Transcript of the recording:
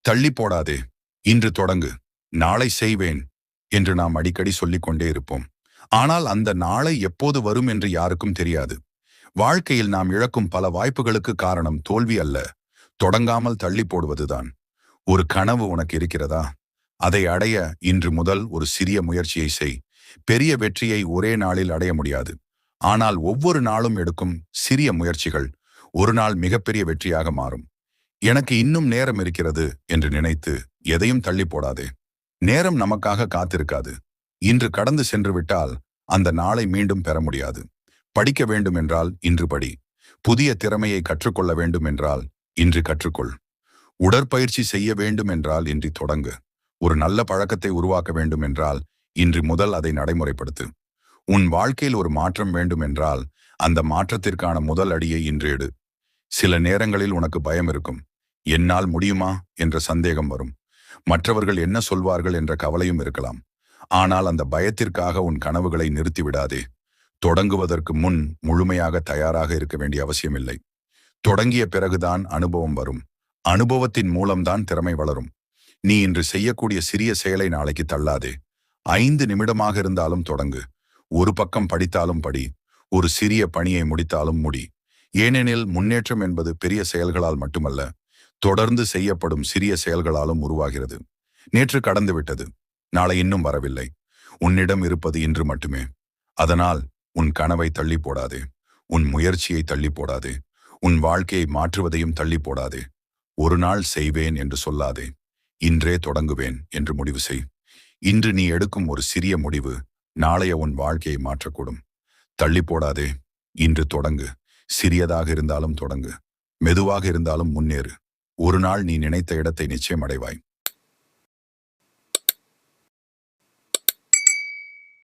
தள்ளி போடாதே. இன்று தொடங்கு. நாளை செய்வேன் என்று நாம் அடிக்கடி சொல்லிக் கொண்டே இருப்போம். ஆனால் அந்த நாளை எப்போது வரும் என்று யாருக்கும் தெரியாது. வாழ்க்கையில் நாம் இழக்கும் பல வாய்ப்புகளுக்கு காரணம் தோல்வி அல்ல, தொடங்காமல் தள்ளி போடுவதுதான். ஒரு கனவு உனக்கு இருக்கிறதா? அதை அடைய இன்று முதல் ஒரு சிறிய முயற்சியை செய். பெரிய வெற்றியை ஒரே நாளில் அடைய முடியாது. ஆனால் ஒவ்வொரு நாளும் எடுக்கும் சிறிய முயற்சிகள் ஒரு நாள் மிகப்பெரிய வெற்றியாக மாறும். எனக்கு இன்னும் நேரம் இருக்கிறது என்று நினைத்து எதையும் தள்ளி போடாதே. நேரம் நமக்காக காத்திருக்காது. இன்று கடந்து சென்று விட்டால் அந்த நாளை மீண்டும் பெற முடியாது. படிக்க வேண்டும் என்றால் இன்று படி. புதிய திறமையை கற்றுக்கொள்ள வேண்டும் என்றால் இன்று கற்றுக்கொள். உடற்பயிற்சி செய்ய வேண்டும் என்றால் இன்று தொடங்கு. ஒரு நல்ல பழக்கத்தை உருவாக்க வேண்டும் என்றால் இன்று முதல் அதை நடைமுறைப்படுத்து. உன் வாழ்க்கையில் ஒரு மாற்றம் வேண்டும் என்றால் அந்த மாற்றத்திற்கான முதல் அடியை இன்று எடு. சில நேரங்களில் உனக்கு பயம் இருக்கும். என்னால் முடியுமா என்ற சந்தேகம் வரும். மற்றவர்கள் என்ன சொல்வார்கள் என்ற கவலையும் இருக்கலாம். ஆனால் அந்த பயத்திற்காக உன் கனவுகளை நிறுத்திவிடாதே. தொடங்குவதற்கு முன் முழுமையாக தயாராக இருக்க வேண்டிய அவசியமில்லை. தொடங்கிய பிறகுதான் அனுபவம் வரும். அனுபவத்தின் மூலம்தான் திறமை வளரும். நீ இன்று செய்யக்கூடிய சிறிய செயலை நாளைக்கு தள்ளாதே. 5 நிமிடமாக இருந்தாலும் தொடங்கு. ஒரு பக்கம் படித்தாலும் படி. ஒரு சிறிய பணியை முடித்தாலும் முடி. ஏனெனில் முன்னேற்றம் என்பது பெரிய செயல்களால் மட்டுமல்ல, தொடர்ந்து செய்யப்படும் சிறிய செயல்களாலும் உருவாகிறது. நேற்று கடந்து விட்டது, நாளை இன்னும் வரவில்லை. உன்னிடம் இருப்பது இன்று மட்டுமே. அதனால் உன் கனவை தள்ளி போடாதே. உன் முயற்சியை தள்ளி போடாதே. உன் வாழ்க்கையை மாற்றுவதையும் தள்ளி போடாதே. ஒரு நாள் செய்வேன் என்று சொல்லாதே. இன்றே தொடங்குவேன் என்று முடிவு செய். இன்று நீ எடுக்கும் ஒரு சிறிய முடிவு நாளைய உன் வாழ்க்கையை மாற்றக்கூடும். தள்ளி போடாதே. இன்று தொடங்கு. சிறியதாக இருந்தாலும் தொடங்கு. மெதுவாக இருந்தாலும் முன்னேறு. ஒரு நாள் நீ நினைத்த இடத்தை நிச்சயம் அடைவாய்.